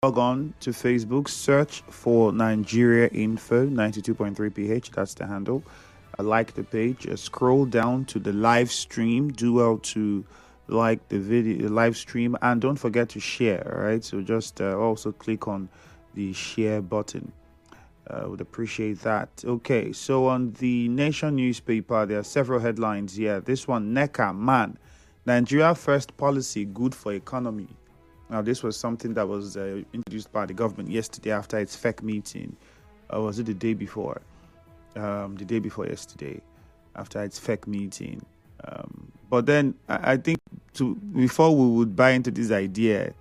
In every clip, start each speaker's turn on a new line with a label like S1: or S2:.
S1: log on to Facebook, search for Nigeria Info 92.3 PH. That's the handle. I like the page. Scroll down to the live stream. Do well to like the video, the live stream, and don't forget to share. All right. So just also click on the share button. Would appreciate that. Okay. So on the Nation newspaper, there are several headlines here. This one, NECA man, Nigeria first policy good for economy. Now, this was something that was introduced by the government yesterday after its FEC meeting. Or was it the day before? The day before yesterday, after its FEC meeting. But then I think before we would buy into this idea,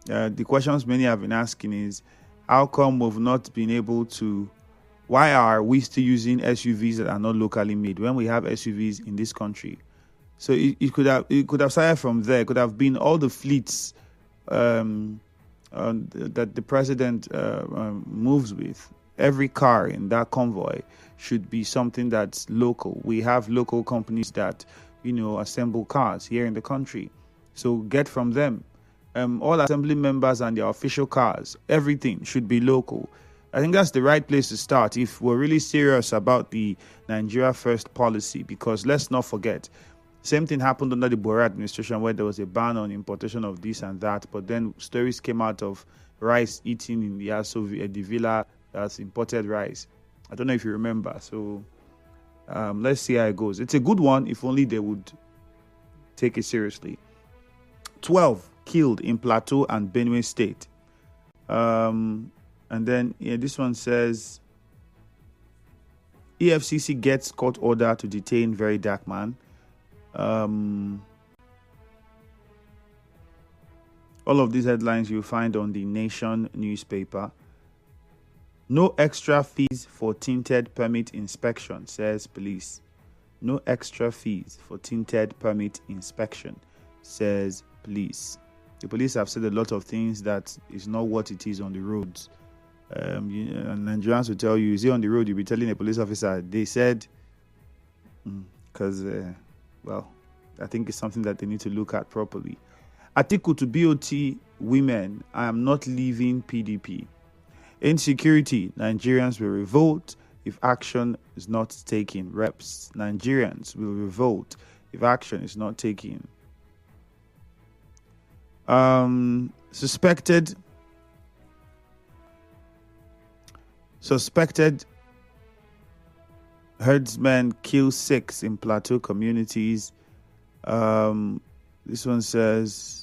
S1: the questions many have been asking is, how come we've not been able to, why are we still using SUVs that are not locally made when we have SUVs in this country? So it could have started from there. It could have been all the fleets that the president moves with. Every car in that convoy should be something that's local. We have local companies that, assemble cars here in the country. So get from them. All assembly members and their official cars, everything should be local. I think that's the right place to start if we're really serious about the Nigeria First policy, because let's not forget, same thing happened under the Buhari administration where there was a ban on importation of this and that, but then stories came out of rice eating in the villa that's imported rice. I don't know if you remember. So let's see how it goes. It's a good one if only they would take it seriously. 12 killed in Plateau and Benue State. And then this one says, EFCC gets court order to detain very dark man. All of these headlines you'll find on the Nation newspaper. No extra fees for tinted permit inspection, says police. No extra fees for tinted permit inspection, says police. The police have said a lot of things that is not what it is on the roads. And Nigerians will tell you, is it on the road? You'll be telling a police officer, they said, because... well, I think it's something that they need to look at properly. Atiku to BOT women, I am not leaving PDP. Insecurity, Nigerians will revolt if action is not taken. Reps, Nigerians will revolt if action is not taken. Suspected herdsmen kill 6 in Plateau communities. This one says,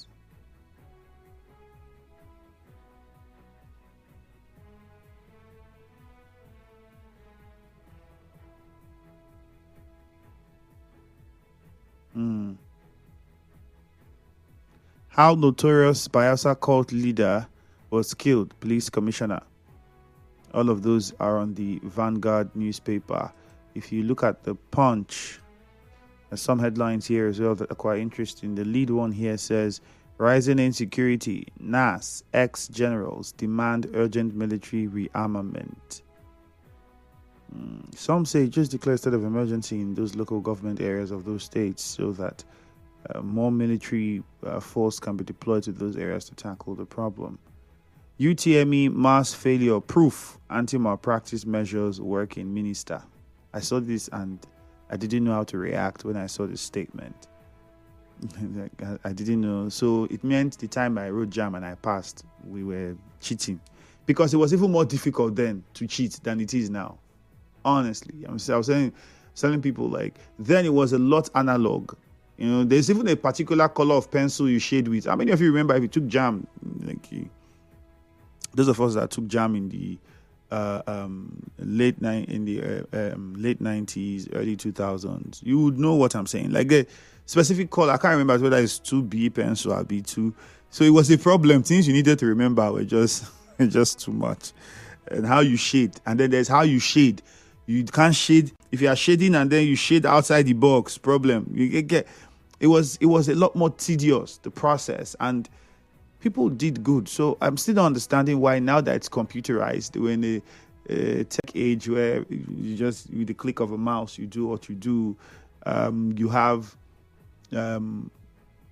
S1: how notorious Bayelsa cult leader was killed, police commissioner. All of those are on the Vanguard newspaper. If you look at the Punch, there's some headlines here as well that are quite interesting. The lead one here says, rising insecurity, NAS, ex-generals demand urgent military rearmament. Some say just declare a state of emergency in those local government areas of those states so that more military force can be deployed to those areas to tackle the problem. UTME mass failure proof anti-malpractice measures work in minister. I saw this and I didn't know how to react when I saw this statement. I didn't know. So it meant the time I wrote JAM and I passed, we were cheating. Because it was even more difficult then to cheat than it is now. Honestly. I was telling people, like, then it was a lot analog. There's even a particular color of pencil you shade with. How many of you remember if you took JAM? Those of us that took JAM in the late 90s, early 2000s, you would know what I'm saying. Like a specific color, I can't remember whether it's 2B pencil or B2. So it was a problem. Things you needed to remember were just too much. And how you shade, and then there's how you shade. You can't shade if you are shading and then you shade outside the box. Problem. It was a lot more tedious, the process, and people did good. So I'm still not understanding why now that it's computerized, we're in a tech age where you just, with the click of a mouse, you do what you do. You have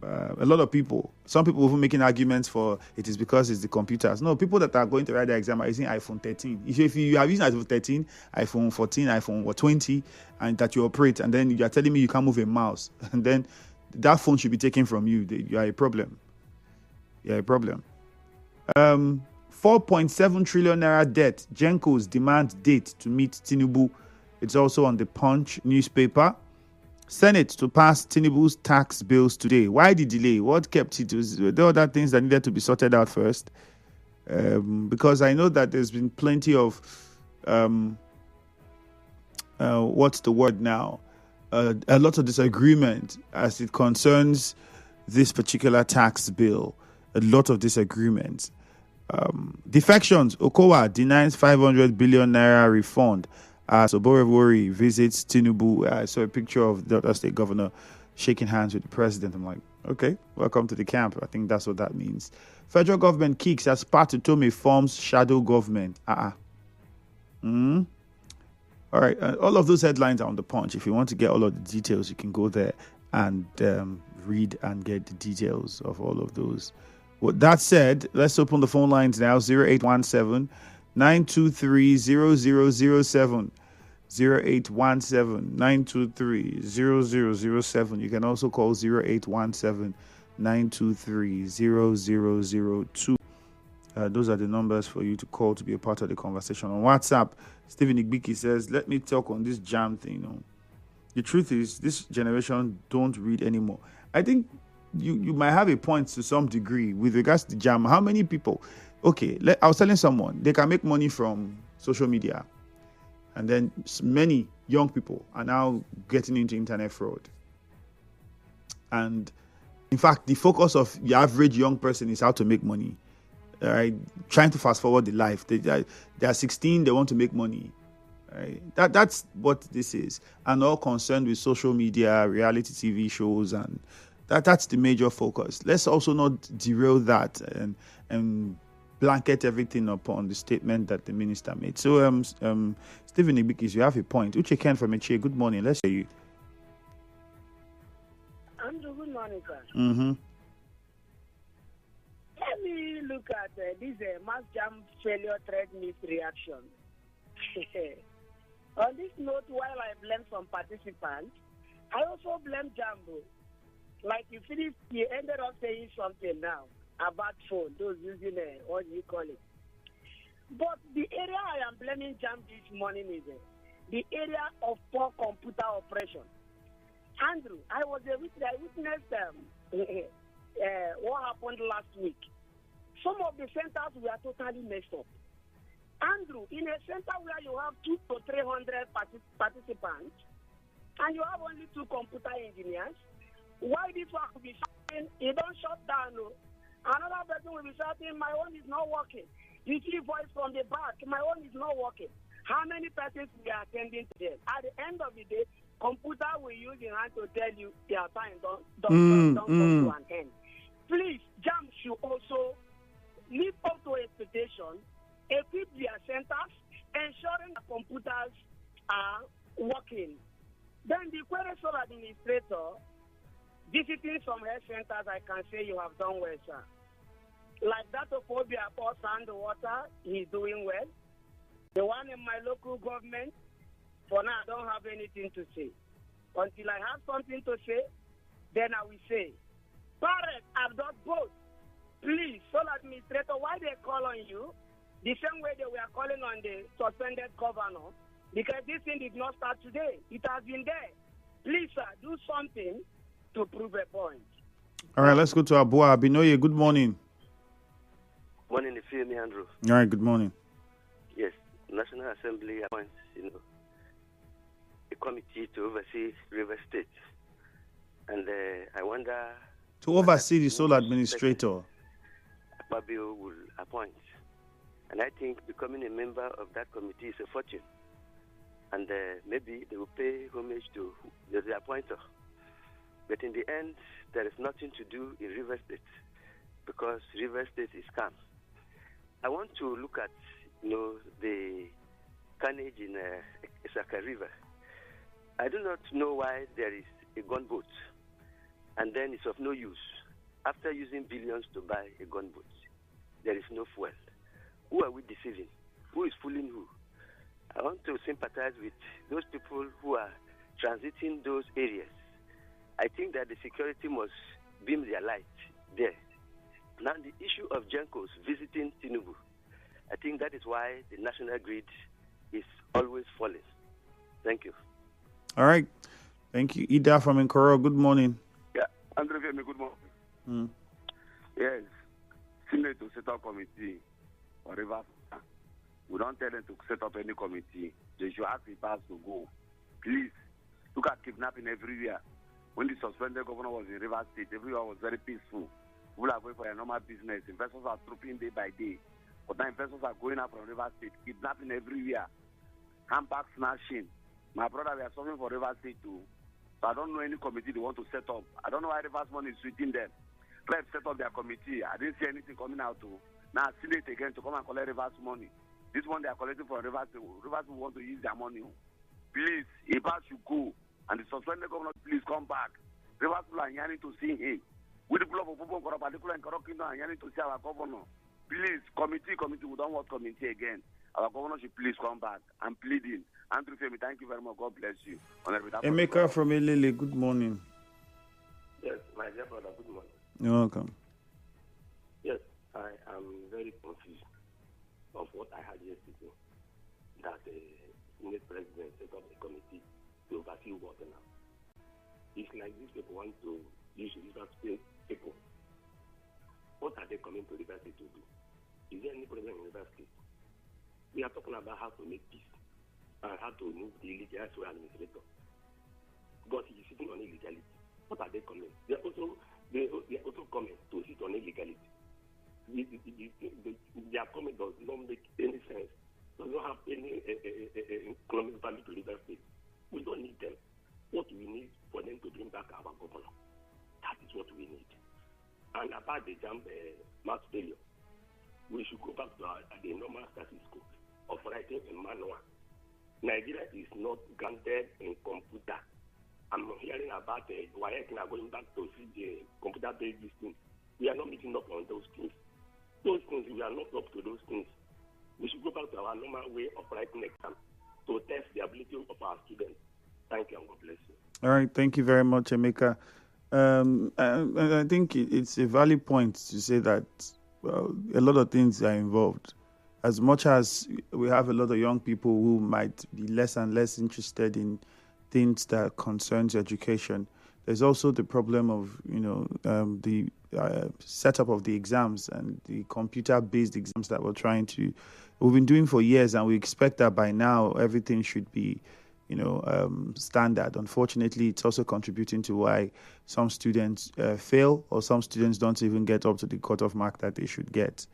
S1: A lot of people, some people even making arguments for it is because it's the computers. No, people that are going to write the exam are using iPhone 13. If you are using iPhone 13, iPhone 14, iPhone 20, and that you operate, and then you are telling me you can't move a mouse, and then that phone should be taken from you. You are a problem. You are a problem. 4.7 trillion naira debt. Gencos demand date to meet Tinubu. It's also on the Punch newspaper. Senate to pass Tinubu's tax bills today. Why the delay? What kept it? Were there other things that needed to be sorted out first? Because I know that there's been plenty of what's the word now? A lot of disagreement as it concerns this particular tax bill. A lot of disagreement. Defections. Okowa denies 500 billion naira refund as Oborevwori visits Tinubu. I saw a picture of the Delta State governor shaking hands with the president. I'm like, okay, welcome to the camp. I think that's what that means. Federal government kicks as Patutome forms shadow government. All right, all of those headlines are on the Punch. If you want to get all of the details, you can go there and read and get the details of all of those. With that said, let's open the phone lines now. 0817 923 0007. 0817 923 0007. You can also call 0817 923 0002. Those are the numbers for you to call to be a part of the conversation. On WhatsApp, Stephen Igbiki says, let me talk on this jam thing. The truth is, this generation don't read anymore. I think you might have a point to some degree with regards to jam. How many people? Okay, I was telling someone, they can make money from social media. And then many young people are now getting into internet fraud. And in fact, the focus of the average young person is how to make money. Right? Trying to fast forward the life. They are 16, they want to make money. Right? That's what this is. And all concerned with social media, reality TV shows, and that's the major focus. Let's also not derail that and blanket everything upon the statement that the minister made. So, Stephen Igbikis, you have a point. Uche Ken from Eche, good morning. Let's hear you.
S2: Andrew, good morning, sir.
S1: Mm-hmm.
S2: Let me look at this mass jam failure threat misreaction. On this note, while I blame some participants, I also blame Jambo. Like you ended up saying something now about phone, those using what do you call it. But the area I am blaming Jam this morning is the area of poor computer operation. Andrew, I witnessed what happened last week. Some of the centers were totally messed up. Andrew, in a center where you have 200 to 300 participants, and you have only 2 computer engineers, why this one will be shutting? It don't shut down. No. Another person will be shouting, my own is not working. You see voice from the back, my own is not working. How many persons we are attending to this? At the end of the day, computer will use your hand to tell you their time don't come to an end. Please, JAM should also live up to expectation, equip their centers, ensuring the computers are working. Then the query sole administrator, visiting some health centers, I can say you have done well, sir. Like that of Obia for Sand Water, he's doing well. The one in my local government, for now, I don't have anything to say. Until I have something to say, then I will say. Parents have done both. Please, sole administrator, why they call on you? The same way they were calling on the suspended governor, because this thing did not start today. It has been there. Please, sir, do something to prove a point.
S1: All right, let's go to Abua Abinoye. Good morning.
S3: Morning, you feel me, Andrew?
S1: All right, good morning.
S3: Yes, National Assembly appoints, a committee to oversee River State. And I wonder...
S1: To oversee the sole administrator.
S3: Akpabio will appoint. And I think becoming a member of that committee is a fortune. And maybe they will pay homage to the appointer. But in the end, there is nothing to do in River State because River State is calm. I want to look at, the carnage in Isaka River. I do not know why there is a gunboat. and then it's of no use. After using billions to buy a gunboat, there is no fuel. Who are we deceiving? Who is fooling who? I want to sympathize with those people who are transiting those areas. I think that the security must beam their light there. Now, the issue of Gencos visiting Tinubu, I think that is why the national grid is always falling. Thank you.
S1: All right. Thank you. Ida from Nkoro, good morning.
S4: Yeah, Andrew, good morning. Yes, Senate to set up committee or Rivers. We don't tell them to set up any committee. They should ask the past to go. Please, look at kidnapping everywhere. When the suspended governor was in Rivers State, everyone was very peaceful. People are going for their normal business. Investors are trooping day by day. But now investors are going out from Rivers State, kidnapping everywhere. Handbag snatching. My brother, we are suffering for Rivers State too. So I don't know any committee they want to set up. I don't know why Rivers money is sweeting them. Let's set up their committee. I didn't see anything coming out too. Now I see it again to come and collect Rivers money. This one they are collecting from Rivers. Rivers will want to use their money. Please, Iba should go. And the suspended governor, please come back. Rivers people are yearning to see him. With the people of Opobo, particularly in Koro Kingdom, are yearning to see our governor. Please, committee, we don't want committee again. Our governor should please come back. I'm pleading. Andrew Femi, thank you very much. God bless you.
S1: Emeka from Elele, good morning.
S5: Yes, my dear brother, good morning.
S1: You're welcome.
S5: Yes, I am very confused of what I heard yesterday, that the Senate President set up a committee to oversee water now. It's like these people want to use River State people. What are they coming to River State to do? Is there any problem in River State? We are talking about how to make peace and how to remove the illegal administrator. Because he is sitting on illegality. What are they coming? They are also coming to sit on illegality. Their comment does not make any sense. Does not have any economic value to River State. We don't need them. What we need for them to bring back our governor. That is what we need. And about the mass failure, we should go back to the normal status quo of writing a manual. Nigeria is not granted in computer. I'm hearing about WAEC now going back to see the computer-based things. We are not meeting up on those things. Those things, we are not up to those things. We should go back to our normal way of writing exam to test the ability of our students. Thank you and God bless you.
S1: All right, thank you very much, Emeka. I think it's a valid point to say that a lot of things are involved. As much as we have a lot of young people who might be less and less interested in things that concerns education, there's also the problem of the setup of the exams and the computer-based exams that we've been doing for years, and we expect that by now everything should be standard. Unfortunately, it's also contributing to why some students fail, or some students don't even get up to the cutoff mark that they should get.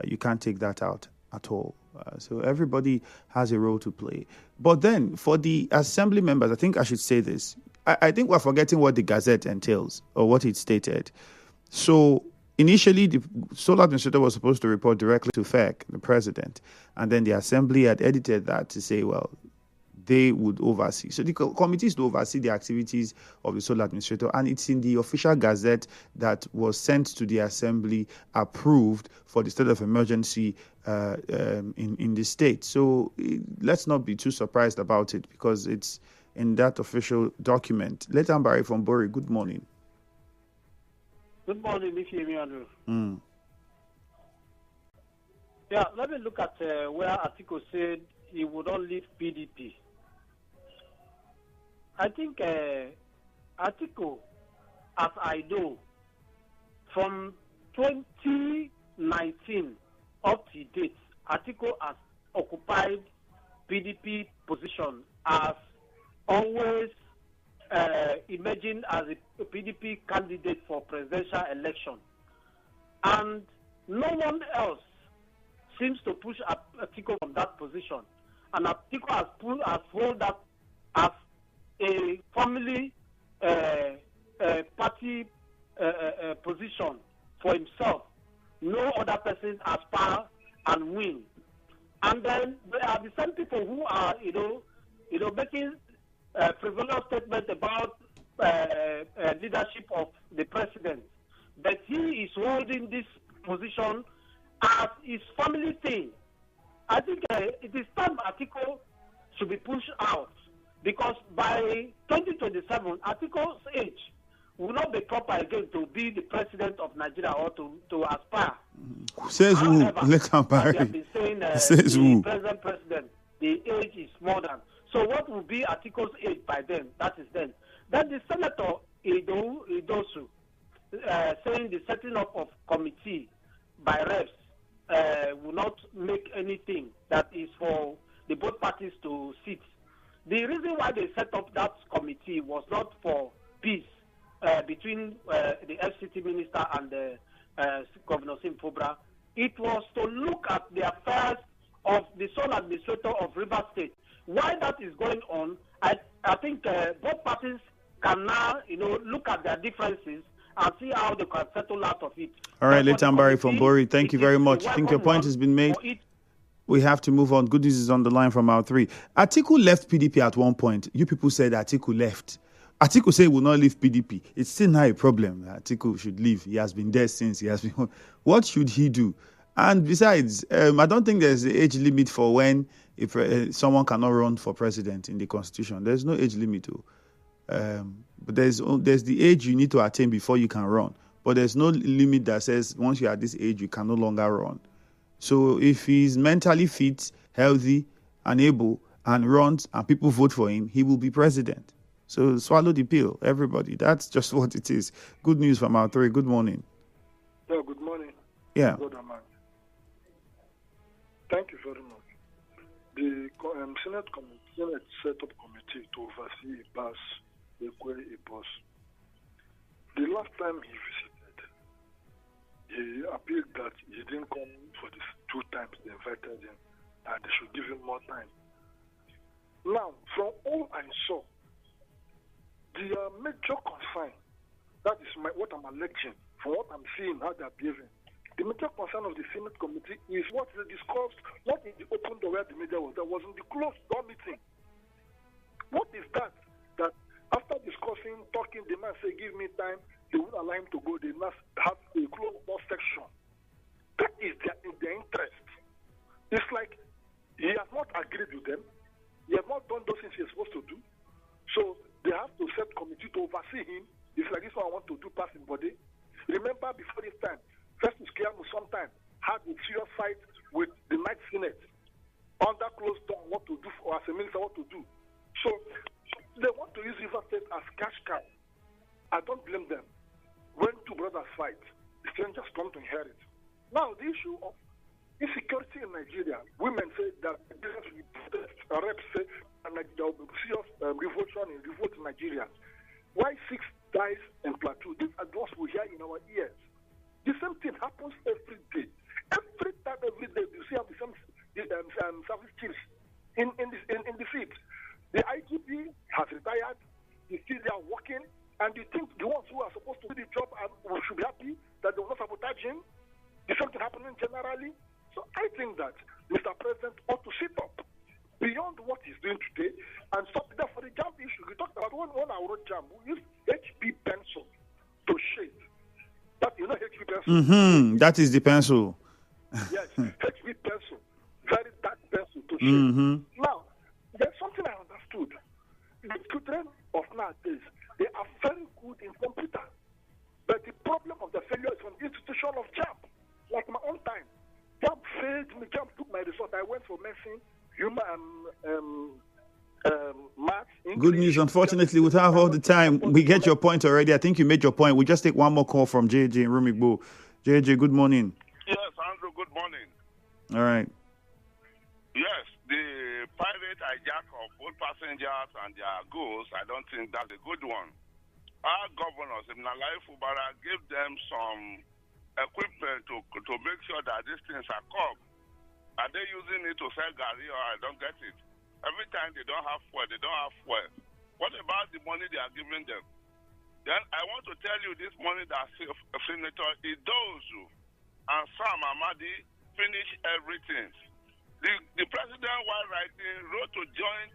S1: You can't take that out at all. So everybody has a role to play. But then for the assembly members, I think I should say this. I think we're forgetting what the Gazette entails or what it stated. So initially, the sole administrator was supposed to report directly to FEC, the president, and then the assembly had edited that to say, well, they would oversee. So the committees to oversee the activities of the sole administrator, and it's in the official gazette that was sent to the assembly, approved for the state of emergency in the state. So let's not be too surprised about it, because it's in that official document. Letambari from Bori, good morning.
S6: Good morning, Mr. Andrew. Yeah, let me look at where Atiku said he would not leave PDP. I think Atiku, as I know, from 2019 up to date, Atiku has occupied PDP position as always emerging as a PDP candidate for presidential election. And no one else seems to push Atiku from that position. And Atiku has held that as a family party position for himself. No other person aspire and win. And then there are the same people who are, making frivolous statements about leadership of the president, but he is holding this position as his family thing. I think it is time Atiku should be pushed out, because by 2027, Atiku's age will not be proper again to be the president of Nigeria or to aspire.
S1: Says who? Let him
S6: bury.
S1: Says
S6: the
S1: who?
S6: Present president, the age is more than. So what will be Atiku's age by then? That is then. Then the senator Idosu saying the setting up of committee by reps will not make anything that is for the both parties to sit. The reason why they set up that committee was not for peace between the FCT minister and Governor Sim Fubara. It was to look at the affairs of the sole administrator of Rivers State. While that is going on, I think both parties can now, look at their differences and see how they can settle out of it.
S1: All right, Leighton Barry from Bori, thank you very much. I think your point has been made. We have to move on. Good news is on the line from our three. Atiku left PDP at one point. You people said Atiku left. Atiku said he will not leave PDP. It's still not a problem. Atiku should leave. He has been there since. What should he do? And besides, I don't think there's an age limit for when if someone cannot run for president in the constitution. There's no age limit. But there's the age you need to attain before you can run. But there's no limit that says once you're at this age, you can no longer run. So if he's mentally fit, healthy, and able, and runs, and people vote for him, he will be president. So swallow the pill, everybody. That's just what it is. Good news from our three. Good morning.
S7: Yeah, good morning.
S1: Yeah.
S7: Good morning. Thank you very much. The Senate set up committee to oversee Ibas, Ekwe Ibos. The last time he visited, he appealed that he didn't come for this 2 times they invited him, and they should give him more time. Now, from all I saw, the major concern, that is what I'm alleging, from what I'm seeing, how they're behaving. The major concern of the Senate committee is what they discussed, not in the open door where the media was, that was in the closed door meeting. What is that? That after discussing, talking, the man say, give me time, they won't allow him to go, they must have a closed door section. That is in their interest. It's like he has not agreed with them, he has not done those things he's supposed to do, so they have to set committee to oversee him. It's like this one I want to do passing body. Remember before this time, Festus Keyamo sometime had a serious fight with the Night Senate under closed door, what to do as a minister, what to do. So they want to use River State as cash cow. I don't blame them. When 2 brothers fight, the strangers come to inherit. Now the issue of insecurity in Nigeria, women say that reps say there will be serious revolt in Nigeria. Why 6 dies in Plateau? These are those we hear in our ears. The same thing happens every day. Every day, you see the same service chiefs in the field. The IGP has retired. You see they are working, and you think the ones who are supposed to do the job we should be happy that they will not sabotage him. There's something happening generally. So I think that Mr. President ought to sit up beyond what he's doing today and stop there for the JAMB issue. We talked about when I wrote JAMB, we used HB pencil to shade. That HB pencil.
S1: That is the pencil.
S7: Yes, HB pencil, very dark pencil to shade. Now, there's something I understood. The children of nowadays, they are very good in computer, but the problem of the failure is from the institution of JAMB. Like my own time, JAMB failed me. JAMB took my result. I went for medicine, human math.
S1: Good news. Unfortunately, we don't have all the time. We get your point already. I think you made your point. We just take one more call from JJ in Rumigbo. JJ, good morning.
S8: Yes, Andrew, good morning.
S1: All right.
S8: Yes, the private hijack of both passengers and their goods, I don't think that's a good one. Our governors, Nalai Fubara, gave them some equipment to make sure that these things are covered. Are they using it to sell Gary, or I don't get it? Every time they don't have fuel, they don't have fuel. What about the money they are giving them? Then I want to tell you this money that Senator Idosu and Sam Amadi finish everything. The president, while writing, wrote to joint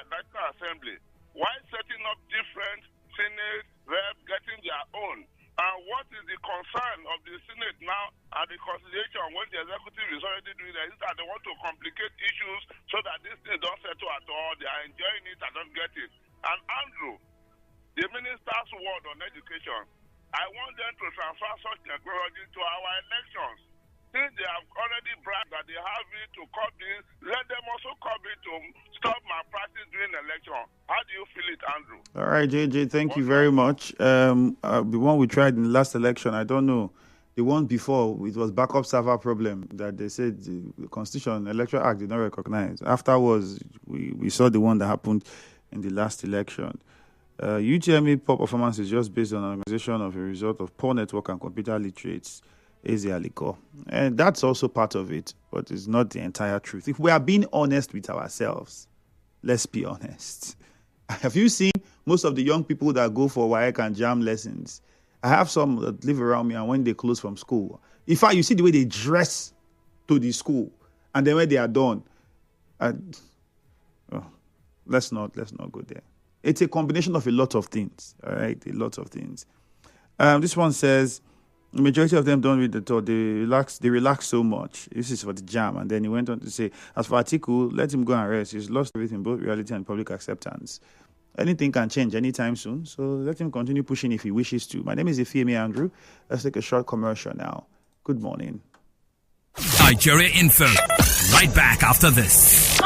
S8: National Assembly Why setting up different Senate reps getting their own? And what is the concern of the Senate now and the consideration when the executive is already doing that? Is that they want to complicate issues so that this thing don't settle at all? They are enjoying it and don't get it. And Andrew, the minister's word on education, I want them to transfer such technology to our elections. Since they have already bragged that they have it to come in, let them also come in to stop malpractice during election. How do you feel it, Andrew?
S1: All right, JJ, thank you very much. The one we tried in the last election, I don't know. The one before, it was backup server problem that they said the Constitution, Electoral Act did not recognize. Afterwards, we saw the one that happened in the last election. UTME poor performance is just based on an organization of a result of poor network and computer literates. Aliko. And that's also part of it, but it's not the entire truth. If we are being honest with ourselves, let's be honest. Have you seen most of the young people that go for WAEC and JAM lessons? I have some that live around me, and when they close from school, in fact, you see the way they dress to the school, and then when they are done, let's not go there. It's a combination of a lot of things, all right? A lot of things. This one says, the majority of them don't read the thought. They relax so much. This is for the JAM. And then he went on to say, as for Atiku, let him go and rest. He's lost everything, both reality and public acceptance. Anything can change anytime soon, so let him continue pushing if he wishes to. My name is Ifeami Andrew. Let's take a short commercial now. Good morning.
S9: Nigeria Info. Right back after this.